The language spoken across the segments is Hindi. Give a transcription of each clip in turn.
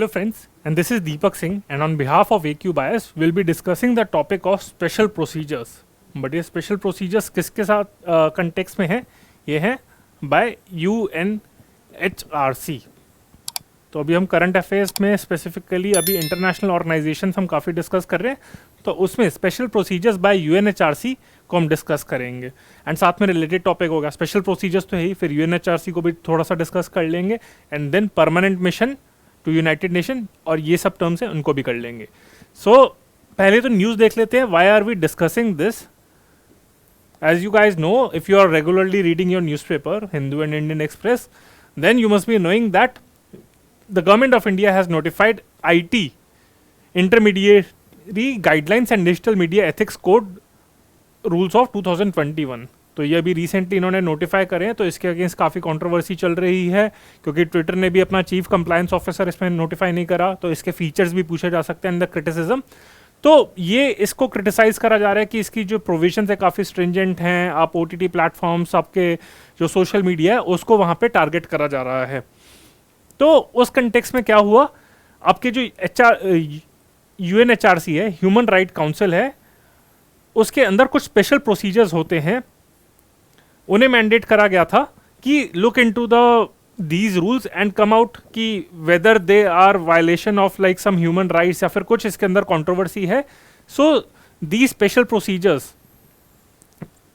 Hello friends, and this is Deepak Singh, and on behalf of AQ Bias, we'll be discussing the topic of special procedures. But ये special procedures किसके साथ context में है? ये है by UNHRC. तो अभी हम करंट अफेयर्स में स्पेसिफिकली अभी इंटरनेशनल ऑर्गेनाइजेशन हम काफ़ी डिस्कस कर रहे हैं, तो उसमें स्पेशल प्रोसीजर्स बाय यूएनएचआरसी को हम डिस्कस करेंगे. एंड साथ में रिलेटेड टॉपिक होगा, स्पेशल प्रोसीजर्स तो है ही, फिर यूएनएचआरसी को भी थोड़ा सा डिस्कस कर लेंगे, and then permanent mission to United Nation, और ये सब टर्म्स हैं उनको भी कर लेंगे. सो पहले तो न्यूज़ देख लेते हैं. Why are we discussing this? As you guys know, if you are regularly reading your newspaper, Hindu and Indian Express, then you must be knowing that the government of India has notified IT, Intermediary Guidelines and Digital Media Ethics Code Rules of 2021. तो ये अभी रिसेंटली इन्होंने नोटिफाई करे हैं, तो इसके अगेंस्ट काफ़ी कंट्रोवर्सी चल रही है, क्योंकि ट्विटर ने भी अपना चीफ कंप्लायंस ऑफिसर इसमें नोटिफाई नहीं करा, तो इसके फीचर्स भी पूछे जा सकते हैं इन द क्रिटिसिज्म. तो ये इसको क्रिटिसाइज करा जा रहा है कि इसकी जो प्रोविजंस है काफ़ी स्ट्रिंजेंट हैं. आप OTT प्लेटफॉर्म्स, आपके जो सोशल मीडिया है, उसको वहाँ पे टारगेट करा जा रहा है. तो उस कंटेक्स्ट में क्या हुआ, आपके जो UNHRC है, ह्यूमन राइट काउंसिल है, उसके अंदर कुछ स्पेशल प्रोसीजर्स होते हैं. उन्हें मैंडेट करा गया था कि look into the these rules and come out कि whether they are violation of like some human rights या फिर कुछ इसके अंदर controversy है. So these special procedures,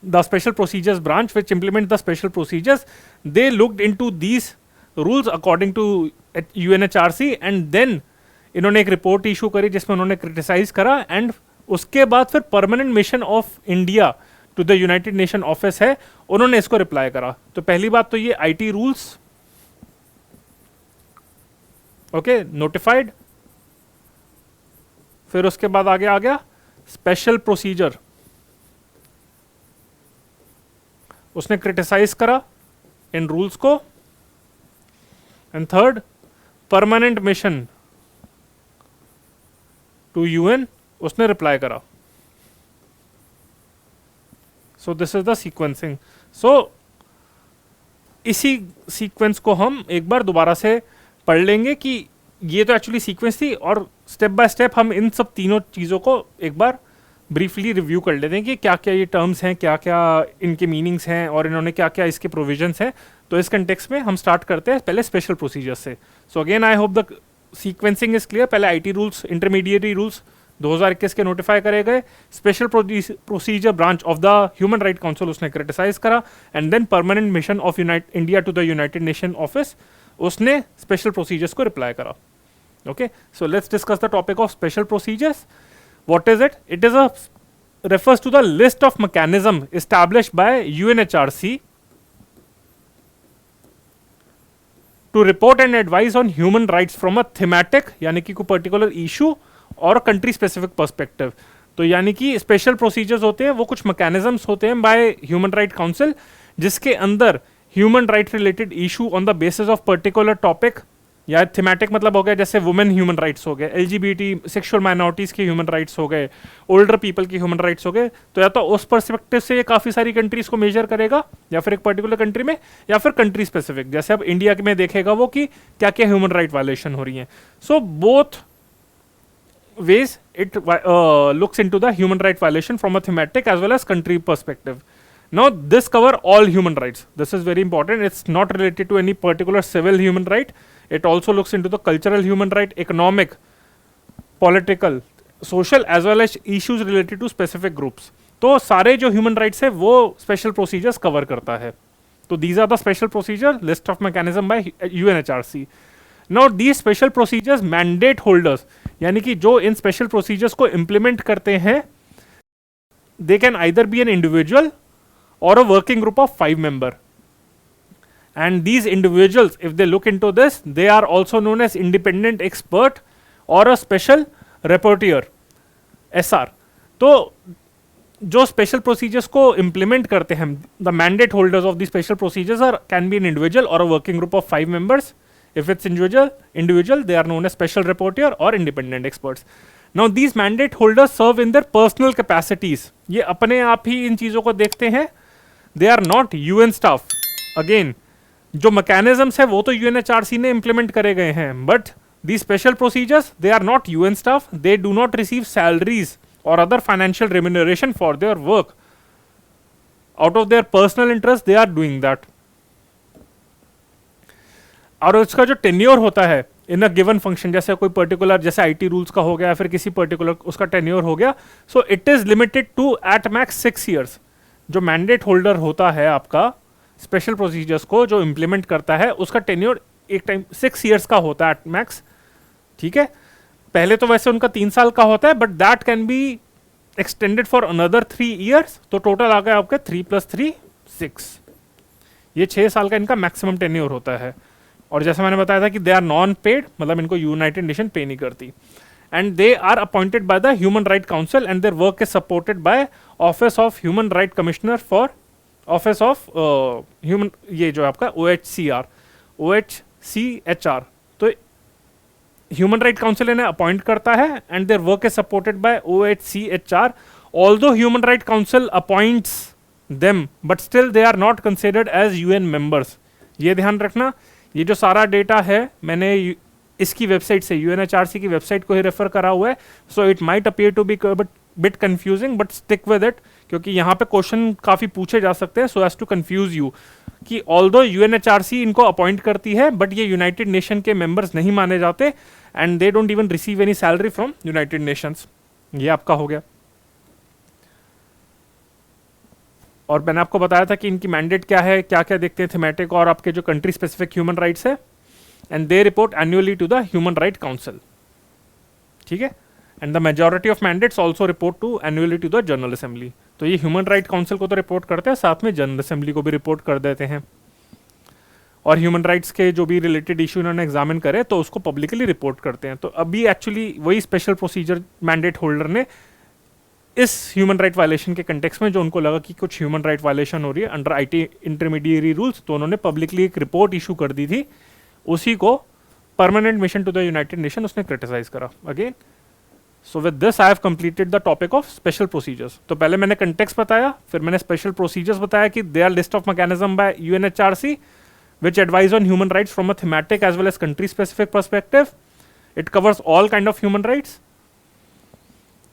the special procedures branch which implement the special procedures, they looked into these rules according to UNHRC, and then इन्होंने एक रिपोर्ट इशू करी जिसमें उन्होंने क्रिटिसाइज करा, एंड उसके बाद फिर permanent mission of India to the United Nation office है, उन्होंने इसको रिप्लाई करा. तो पहली बात तो ये IT रूल्स ओके नोटिफाइड, फिर उसके बाद आगे आ गया स्पेशल प्रोसीजर, उसने क्रिटिसाइज करा इन रूल्स को, and third permanent mission to UN, उसने रिप्लाई करा. So this is the sequencing. सो इसी सीक्वेंस को हम एक बार दोबारा से पढ़ लेंगे कि ये तो एक्चुअली सीक्वेंस थी, और स्टेप बाय स्टेप हम इन सब तीनों चीज़ों को एक बार ब्रीफली रिव्यू कर लेते हैं कि क्या क्या ये टर्म्स हैं, क्या क्या इनके मीनिंग्स हैं, और इन्होंने क्या क्या इसके प्रोविजंस हैं. तो इस कंटेक्स्ट में हम स्टार्ट करते हैं पहले स्पेशल प्रोसीजर्स से. So again I hope the sequencing is clear. पहले IT रूल्स, इंटरमीडिएटरी रूल्स 2021 के नोटिफाई करे गए, special procedure branch of the Human right Council उसने क्रिटिसाइज करा, and then permanent mission of India to the United Nation office, उसने स्पेशल प्रोसीजर्स को रिप्लाई करा. Okay, so let's discuss the topic of special procedures. What is it? It is a refers to the list of mechanism established by UNHRC to report and advise on human rights from a thematic, यानी कि कोई पर्टिकुलर इशू और कंट्री स्पेसिफिक पर्सपेक्टिव. तो यानी कि स्पेशल प्रोसीजर्स होते हैं, वो कुछ मैकेनिज्म्स होते हैं बाय ह्यूमन राइट काउंसिल, जिसके अंदर human right related issue on the basis of particular topic, या थीमेटिक मतलब हो गया जैसे वुमेन ह्यूमन राइट्स हो गए, LGBT सेक्सुअल माइनॉरिटीज़ के ह्यूमन राइट्स हो गए, ओल्डर पीपल के ह्यूमन राइट्स हो गए. तो या तो उस पर्सपेक्टिव से ये काफ़ी सारी कंट्रीज़ को मेजर करेगा, या फिर एक पर्टिकुलर कंट्री में, या फिर कंट्री स्पेसिफिक, जैसे अब इंडिया में देखेगा वो कि क्या क्या ह्यूमन राइट वायलेशन हो रही हैं. So both ways it looks into the human right violation from a thematic as well as country perspective. Now this cover all human rights. This is very important. It's not related to any particular civil human right. It also looks into the cultural human right, economic, political, social as well as issues related to specific groups. तो सारे जो human rights है वो special procedures cover करता है. तो these are the special procedure list of mechanism by UNHRC. Now these special procedures mandate holders, यानी कि जो इन special procedures को implement करते हैं, they can either be an individual or a working group of 5 members. And these individuals, if they look into this, they are also known as independent expert or a special rapporteur, SR. तो जो special procedures को implement करते हैं, the mandate holders of these special procedures can be an individual or a working group of 5 members. If it's individual, they are known as special rapporteur or independent experts. Now these mandate holders serve in their personal capacities. ये अपने आप ही इन चीज़ों को देखते हैं. They are not UN staff. Again, जो mechanisms है वो तो UNHRC ने implement करे गए हैं, but These special procedures, they are not UN staff, they do not receive salaries or other financial remuneration for their work. Out of their personal interest, they are doing that. और उसका जो टेन्योर होता है इन अ गिवन फंक्शन, जैसे कोई पर्टिकुलर, जैसे आईटी रूल्स का हो गया, फिर किसी पर्टिकुलर उसका टेन्योर हो गया, so it is limited to at max 6 years. जो मैंडेट होल्डर होता है आपका स्पेशल प्रोसीजर्स को जो इंप्लीमेंट करता है, उसका टेन्योर एक टाइम 6 ईयर्स का होता है एट मैक्स. ठीक है, पहले तो वैसे उनका 3 साल का होता है, but that can be extended for another 3 years. तो टोटल आ गया आपका 3 + 3 6. ये 6 साल का इनका मैक्सिमम टेन्योर होता है. और जैसे मैंने बताया था कि दे आर नॉन पेड, मतलब इनको यूनाइटेड नेशन पे नहीं करती. And they are appointed by the Human right Council and their work is supported by office of human right commissioner for office of human, ये जो आपका OHCHR. तो ह्यूमन राइट काउंसिल इन्हें अपॉइंट करता है and their work is supported by OHCHR. Although Human right Council appoints them, but still they are not considered as UN members. ये ध्यान रखना. ये जो सारा डेटा है मैंने इसकी वेबसाइट से, UNHRC की वेबसाइट को ही रेफर करा हुआ है. So it might appear to be bit confusing, but stick with it, क्योंकि यहाँ पे क्वेश्चन काफी पूछे जा सकते हैं. So as to confuse you कि ऑल्दो UNHRC इनको अपॉइंट करती है, बट ये यूनाइटेड नेशन के मेंबर्स नहीं माने जाते and they don't even receive any salary from United Nations. ये आपका हो गया. और मैंने आपको बताया था कि इनकी मैंडेट क्या है, क्या क्या देखते हैं थीमेटिक और आपके जो कंट्री स्पेसिफिक ह्यूमन राइट्स है. And they report annually to the Human right Council. ठीक है, and the majority of mandates also report to annually to the General Assembly. तो ये ह्यूमन राइट काउंसिल को तो रिपोर्ट करते हैं, साथ में जनरल असेंबली को भी रिपोर्ट कर देते हैं. और ह्यूमन राइट्स के जो भी रिलेटेड इशू इन्होंने एग्जामिन करे तो उसको पब्लिकली रिपोर्ट करते हैं. तो अभी एक्चुअली वही स्पेशल प्रोसीजर मैंडेट होल्डर ने इस ह्यूमन राइट वायलेशन के कंटेक्स्ट में, जो उनको लगा कि कुछ ह्यूमन राइट वायलेशन हो रही है अंडर IT इंटरमीडिएरी रूल्स, तो उन्होंने पब्लिकली एक रिपोर्ट इशू कर दी थी. उसी को permanent mission to the United Nation उसने क्रिटिसाइज करा again. So with this I have completed the topic of special procedures. तो पहले मैंने कंटेक्स्ट बताया, फिर मैंने स्पेशल प्रोसीजर्स बताया कि they are list of mechanism by UNHRC which advise on human rights from a thematic as well as country specific perspective. It covers all kind of human rights.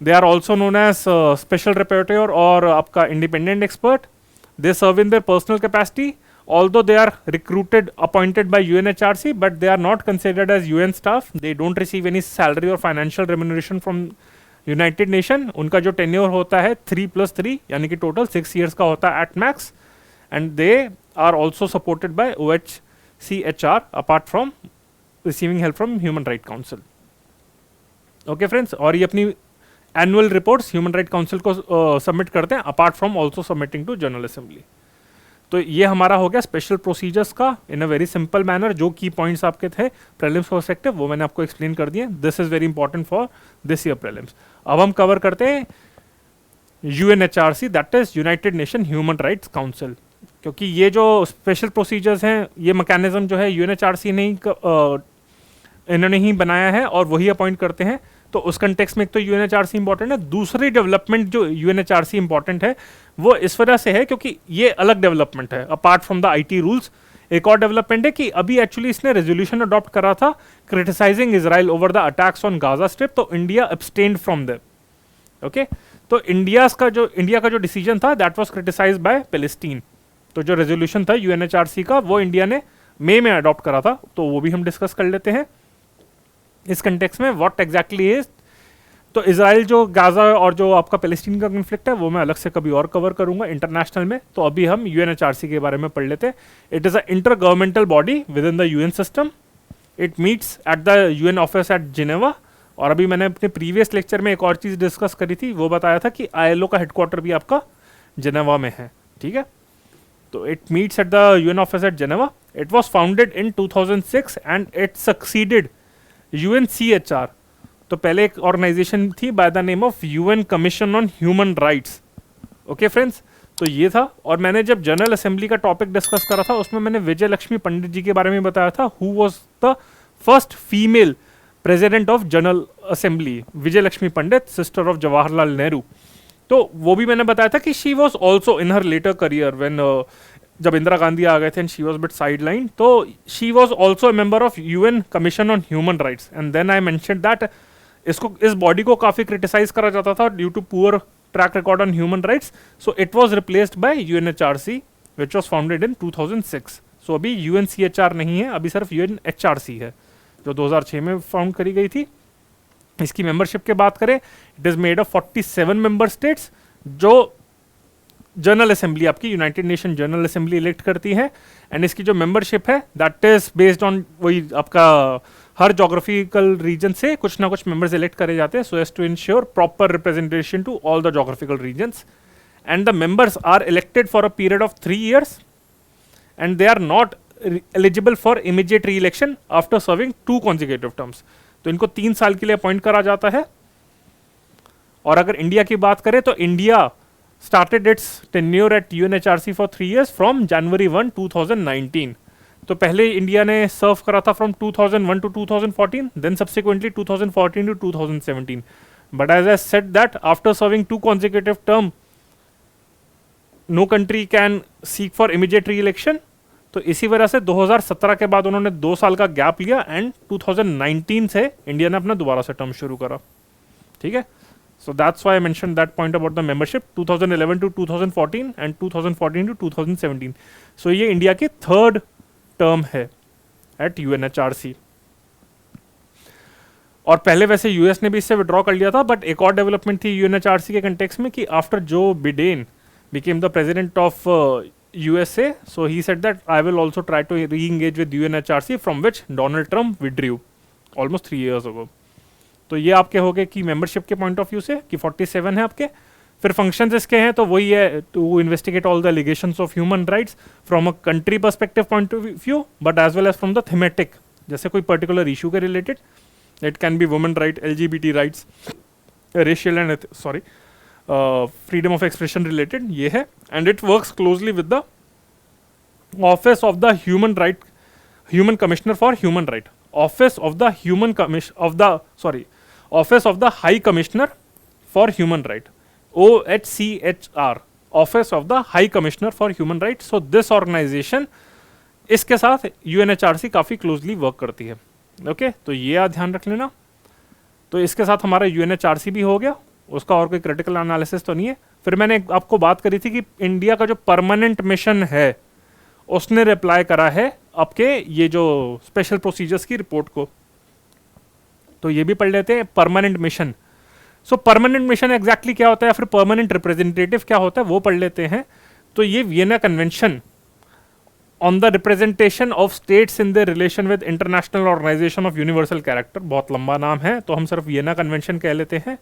They are also known as special rapporteur or आपका independent expert. They serve in their personal capacity, although they are recruited, appointed by UNHRC, but they are not considered as UN staff. They don't receive any salary or financial remuneration from United Nation. उनका जो tenure होता है 3 + 3, यानी कि total 6 years का होता है at max. And they are also supported by OHCHR apart from receiving help from Human Rights Council. Okay friends, और ये अपनी annual reports human right council को सबमिट करते हैं apart from also submitting to General Assembly. तो ये हमारा हो गया स्पेशल प्रोसीजर्स का in a very simple manner. जो की पॉइंट्स आपके थे प्रीलिम्स पर्सपेक्टिव वो मैंने आपको एक्सप्लेन कर दिए. This is very important for this year prelims. अब हम कवर करते हैं UNHRC, that is United nation human rights council. क्योंकि ये जो स्पेशल प्रोसीजर्स हैं, ये मैकेनिज्म जो है UNHRC ने इन्होंने ही बनाया है और वही अपॉइंट करते हैं. तो उस कंटेक्स्ट में एक तो UNHRC इंपॉर्टेंट है. दूसरी डेवलपमेंट जो UNHRC इंपॉर्टेंट है वो इस वजह से है क्योंकि ये अलग डेवलपमेंट है apart from the IT rules. एक और डेवलपमेंट है कि अभी एक्चुअली इसने रेजोल्यूशन अडॉप्ट करा था criticising Israel over the attacks on Gaza strip. तो India abstained from that. Okay, तो इंडिया का जो डिसीजन था that was criticised by Palestine. तो जो रेजोल्यूशन था UNHRC का वो इंडिया ने मई में अडॉप्ट करा था. तो वो भी हम डिस्कस कर लेते हैं इस कंटेक्स्ट में व्हाट एग्जैक्टली इज. तो इजराइल जो गाजा और जो आपका पैलेस्टीन का कॉन्फ्लिक्ट है वो मैं अलग से कभी और कवर करूंगा इंटरनेशनल में. तो अभी हम UNHRC के बारे में पढ़ लेते हैं. It is a inter governmental body with in the UN system. It meets at the UN office at Geneva. और अभी मैंने अपने प्रीवियस लेक्चर में एक और चीज़ डिस्कस करी थी, वो बताया था कि ILO का हेडक्वार्टर भी आपका जिनेवा में है. ठीक है, तो it meets at the UN office at Geneva. It was founded in 2006 and it succeeded UNCHR. तो पहले एक ऑर्गेनाइजेशन थी by the name of UN commission on human rights. Okay friends, तो ये था. और मैंने जब जनरल असेंबली का टॉपिक डिस्कस करा था उसमें मैंने विजय लक्ष्मी पंडित जी के बारे में बताया था, who was the first female president of General Assembly. Vijay Lakshmi Pandit, sister of Jawaharlal Nehru. तो वो भी मैंने बताया था कि she was also in her later career when जब इंदिरा गांधी आ गए थे and she was bit sideline, तो she was also a member of UN commission on human rights, and then I mention that इसको, इस बॉडी को काफी क्रिटिसाइज करा जाता था due to poor track record on human rights, so it was replaced by UNHRC which was founded in 2006. So अभी यूएनसीएचआर नहीं है, अभी सिर्फ यूएनएचआरसी है जो 2006 में फाउंड करी गई थी. इसकी मेंबरशिप की बात करें, it is made of 47 member states जो जनरल असेंबली, आपकी United nation general assembly elect करती है. एंड इसकी जो मेंबरशिप है दैट इज बेस्ड ऑन, वही आपका हर जोग्राफिकल रीजन से कुछ ना कुछ मेंबर्स इलेक्ट करे जाते हैं, so as to ensure proper representation to all the geographical regions. And the members are elected for a period of 3 years and they are not eligible for immediate re election after serving 2 consecutive terms. तो इनको 3 साल के लिए अपॉइंट करा जाता है. और अगर इंडिया की बात करें तो India started its tenure at UNHRC for 3 years from January 1, 2019. तो पहले इंडिया ने सर्व करा था from 2001 to 2014, then subsequently 2014 to 2017. But as I said that after serving 2 consecutive term, no country can seek for immediate re-election. तो इसी वजह से 2017 के बाद उन्होंने 2 साल का गैप लिया एंड 2019 से इंडिया ने अपना दोबारा से टर्म शुरू करा. ठीक है. So that's why I mentioned that point about the membership 2011 to 2014 and 2014 to 2017. So ये इंडिया की 3rd टर्म है at UNHRC. और पहले वैसे यूएस ने भी इससे विड्रॉ कर लिया था, बट एक और डेवलपमेंट थी यूएनएचआरसी के कंटेक्स्ट में कि after Joe Biden became the president of USA, so he said that I will also try to re-engage with UNHRC, from which Donald Trump withdrew almost 3 years ago. तो ये आपके हो गए कि मेंबरशिप के पॉइंट ऑफ व्यू से कि 47 है आपके. फिर फंक्शंस इसके हैं तो वही है, to investigate all the allegations of human rights from a country perspective point of view, but as well as from the thematic, जैसे कोई पर्टिकुलर इशू के related. It can be women right, LGBT rights, racial and freedom of expression related ये है. And it works closely with the office of the human commissioner for human right, office of the high commissioner for human right, OHCHR, office of the high commissioner for human right. So this organisation, इसके साथ यूएनएचआरसी काफी क्लोजली वर्क करती है. ओके तो ये आप ध्यान रख लेना. तो इसके साथ हमारा यूएनएचआरसी भी हो गया, उसका और कोई क्रिटिकल एनालिसिस तो नहीं है. फिर मैंने आपको बात करी थी कि इंडिया का जो परमानेंट मिशन है उसने रिप्लाई करा है आपके ये जो स्पेशल प्रोसीजर्स की रिपोर्ट को. तो ये भी पढ़ लेते हैं परमानेंट मिशन. सो परमानेंट मिशन एग्जैक्टली क्या होता है, फिर परमानेंट रिप्रेजेंटेटिव क्या होता है वो पढ़ लेते हैं. तो ये Vienna convention on the representation of states in the relation with international organisation of universal character, बहुत लंबा नाम है तो हम सिर्फ वियना कन्वेंशन कह लेते हैं.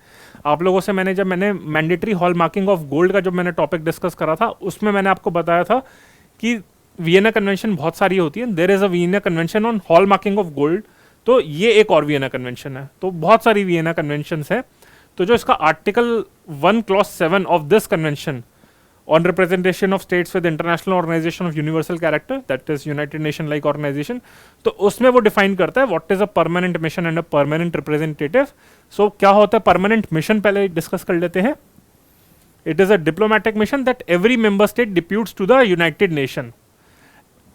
आप लोगों से मैंने mandatory hall marking of gold का जो मैंने टॉपिक डिस्कस करा था उसमें मैंने आपको बताया था कि वियना कन्वेंशन बहुत सारी होती है. There is a Vienna convention on hallmarking of gold, तो ये एक और वियना कन्वेंशन है. तो बहुत सारी वियना कन्वेंशंस है. तो जो इसका article 1 clause 7 of this convention on representation of states with international organization of universal character, that is United Nation like organization, तो उसमें वो डिफाइन करता है what is a permanent mission and a permanent representative. So क्या होता है permanent mission, पहले डिस्कस कर लेते हैं. It is a diplomatic mission that every member state deputes to the United Nation.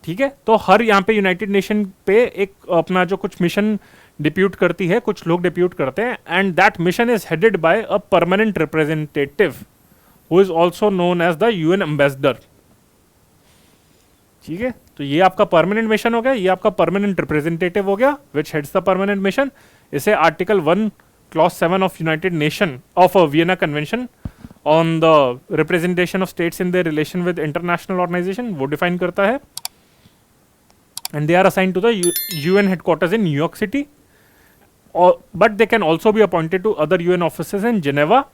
ठीक है, तो हर यहाँ पे यूनाइटेड नेशन पे एक अपना जो कुछ मिशन डिप्यूट करती है, कुछ लोग डिप्यूट करते हैं, and that mission is headed by a permanent representative who is also known as the UN ambassador. ठीक है, तो ये आपका परमानेंट मिशन हो गया, ये आपका परमानेंट रिप्रेजेंटेटिव हो गया which heads the permanent mission. इसे article 1 clause 7 of United Nation of Vienna convention on the representation of states in the relation with international organization वो डिफाइन करता है. And they are assigned to the UN headquarters in New York city, but they can also be appointed to other UN offices in Geneva,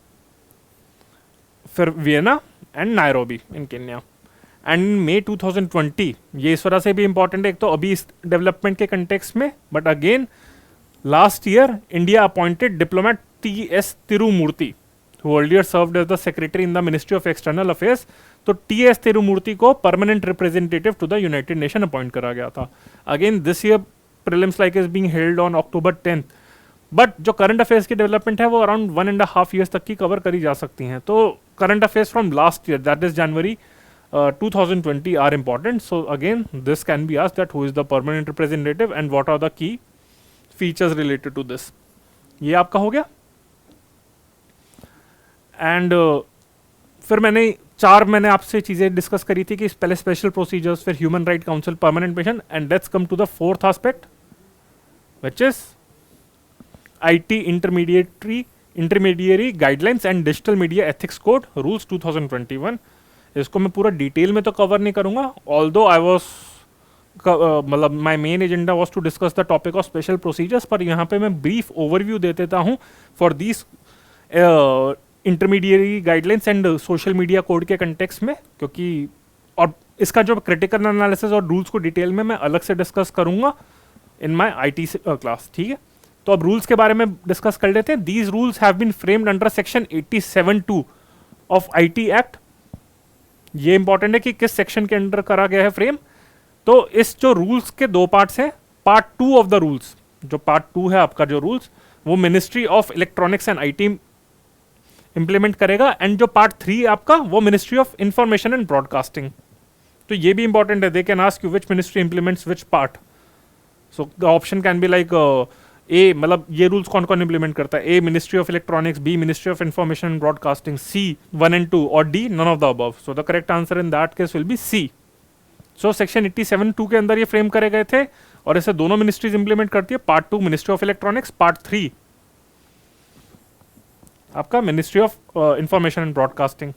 फिर Vienna and Nairobi in Kenya. And May 2020, ये इस वजह से भी इंपॉर्टेंट है, एक तो अभी इस डेवलपमेंट के कंटेक्स्ट में, but again last year India appointed diplomat TS Tirumurti, who earlier served as the secretary in the Ministry of External Affairs. तो TS तिरुमूर्ति को permanent representative to the United Nation appoint करा गया था. Again this year prelims like is being held on October 10th. But जो करंट अफेयर्स की डेवलपमेंट है वो अराउंड 1.5 years तक की कवर करी जा सकती हैं. तो current affairs from last year, that is January, 2020 are important. So again, this can be asked that who is the permanent representative and what are the key features related to this. ये आपका हो गया. एंड फिर मैंने आपसे चीज़ें डिस्कस करी थी कि पहले स्पेशल प्रोसीजर्स, फिर human right council, permanent mission, and let's come to the fourth aspect which is IT intermediary guidelines and digital media ethics code rules 2021. इसको मैं पूरा डिटेल में तो कवर नहीं करूंगा, ऑल्दो आई वॉज मतलब my main agenda was to discuss the topic of special procedures, पर यहाँ पे मैं ब्रीफ ओवरव्यू दे देता हूँ for this intermediary guidelines and social media code के कंटेक्स्ट में, क्योंकि और इसका जो क्रिटिकल एनालिसिस और रूल्स को डिटेल में मैं अलग से डिस्कस करूंगा इन माई आईटी क्लास. ठीक है, तो अब रूल्स के बारे में डिस्कस कर लेते हैं. These rules have been framed under section 87(2) of IT act. ये इंपॉर्टेंट है कि किस सेक्शन के अंडर करा गया है फ्रेम. तो इस जो रूल्स के दो पार्ट्स हैं, पार्ट 2 ऑफ द रूल्स, जो पार्ट 2 है आपका जो रूल्स, वो ministry of electronics and IT implement करेगा, एंड जो पार्ट 3 आपका वो ministry of information and broadcasting. तो ये भी इंपॉर्टेंट है, they can ask you which ministry implements which part. So the option can be like A, मतलब ये रूल्स कौन कौन इंप्लीमेंट करता है, A ministry of electronics, B ministry of information and broadcasting, C 1 and 2, और D none of the above. So the correct answer in that case will be C. So section 87(2) के अंदर ये फ्रेम करे गए थे, और इसे दोनों मिनिस्ट्रीज इंप्लीमेंट करती है. Part 2 ministry of electronics, part 3 आपका ministry of information and broadcasting.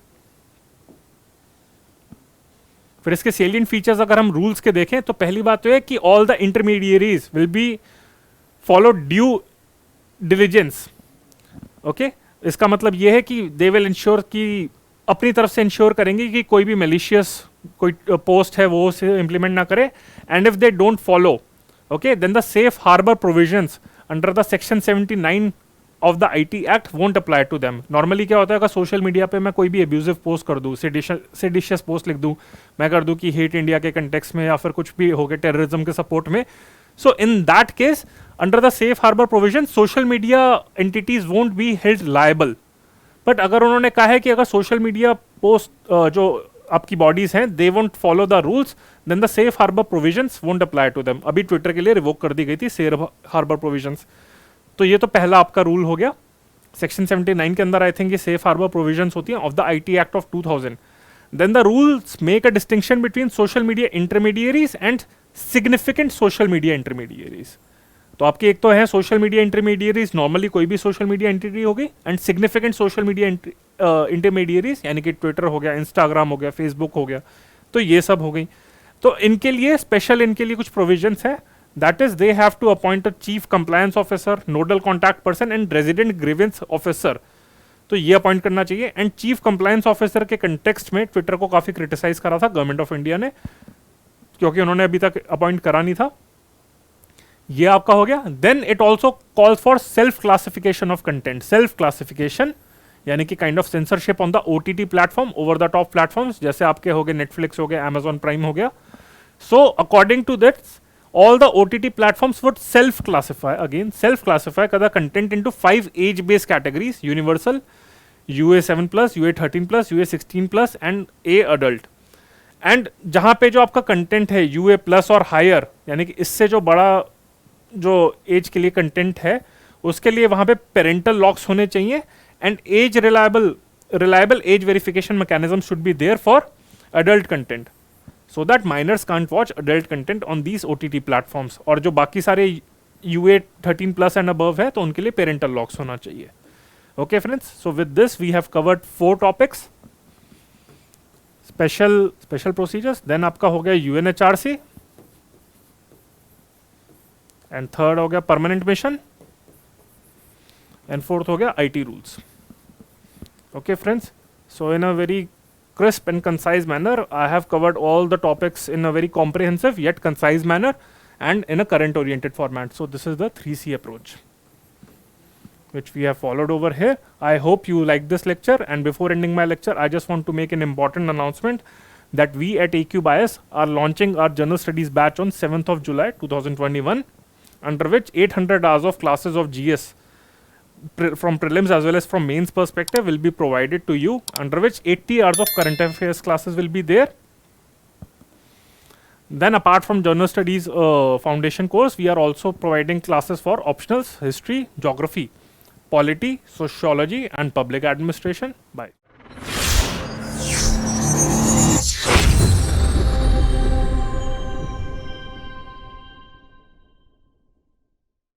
फिर इसके सेलिएंट फीचर्स अगर हम रूल्स के देखें तो पहली बात तो है कि all the intermediaries will be follow due diligence. Okay, इसका मतलब यह है कि दे विल इंश्योर कि अपनी तरफ से इंश्योर करेंगे कि कोई भी मेलिशियस कोई पोस्ट है वो उसे इंप्लीमेंट ना करे. And if they don't follow, okay, then the safe harbour provisions under the section 79 of the IT act won't apply to them. Normally क्या होता है, अगर सोशल मीडिया पे मैं कोई भी एब्यूजिव पोस्ट कर दूं, सेडिशियस पोस्ट लिख दूं, मैं कर दूं कि हेट इंडिया के कंटेक्स्ट में या फिर कुछ भी हो गया टेररिज्म के सपोर्ट में, so in that case under the safe harbour provision social media entities won't be held liable. But अगर उन्होंने कहा है कि अगर सोशल मीडिया पोस्ट जो आपकी बॉडीज हैं they won't follow the rules, then the safe harbour provisions won't apply to them. अभी ट्विटर के लिए रिवोक कर दी गई थी सेफ हार्बर प्रोविजंस. तो ये तो पहला आपका रूल हो गया. सेक्शन 79 के अंदर आई थिंक ये सेफ हार्बर प्रोविजंस होती हैं of the IT act of 2000. Then the rules make a distinction between social media intermediaries and significant social media intermediaries. तो आपके एक तो है सोशल मीडिया इंटरमीडिएरीज, नॉर्मली कोई भी सोशल मीडिया एंटिटी होगी, एंड सिग्निफिकेंट सोशल मीडिया इंटरमीडिएरीज यानी कि ट्विटर हो गया, इंस्टाग्राम हो गया, फेसबुक हो गया, तो ये सब हो गई. तो इनके लिए स्पेशल इनके लिए कुछ प्रोविजंस है. That is, they have to appoint a chief compliance officer, nodal contact person and resident grievance officer. तो ये अपॉइंट करना चाहिए. एंड चीफ कंप्लायंस ऑफिसर के कंटेक्स्ट में ट्विटर को काफी क्रिटिसाइज करा था गवर्नमेंट ऑफ इंडिया ने, क्योंकि उन्होंने अभी तक अपॉइंट करा नहीं था. ये आपका हो गया. Then it also calls for self classification of content. Self classification यानी कि kind of censorship on the OTT platform, over the top platforms, जैसे आपके हो गए नेटफ्लिक्स हो गया, अमेजॉन प्राइम हो गया. So according to this all the OTT platforms would self-classify the content into 5 age-based categories: universal, UA7+, UA13+, UA16+, and A adult. And जहाँ पे जो आपका कंटेंट है UA+ और हायर, यानी कि इससे जो बड़ा जो एज के लिए कंटेंट है उसके लिए वहाँ पे पेरेंटल लॉक्स होने चाहिए. And as reliable age verification mechanism should be there for adult content, so that minors can't watch adult content on these OTT platforms. और जो बाकी सारे UA13+ and above है तो उनके लिए parental locks होना चाहिए. Okay friends, so with this we have covered 4 topics. Special procedures, then आपका हो गया UNHRC, and third हो गया permanent mission, and fourth हो गया IT rules. Okay friends, so in a very crisp and concise manner I have covered all the topics in a very comprehensive yet concise manner and in a current oriented format. So this is the 3C approach which we have followed over here. I hope you like this lecture, and before ending my lecture I just want to make an important announcement that we at AQ Bias are launching our general studies batch on 7th of July 2021, under which 800 hours of classes of GS from prelims as well as from mains perspective will be provided to you, under which 80 hours of current affairs classes will be there, Then apart from journal studies foundation course, we are also providing classes for optionals, history, geography, polity, sociology and public administration. Bye.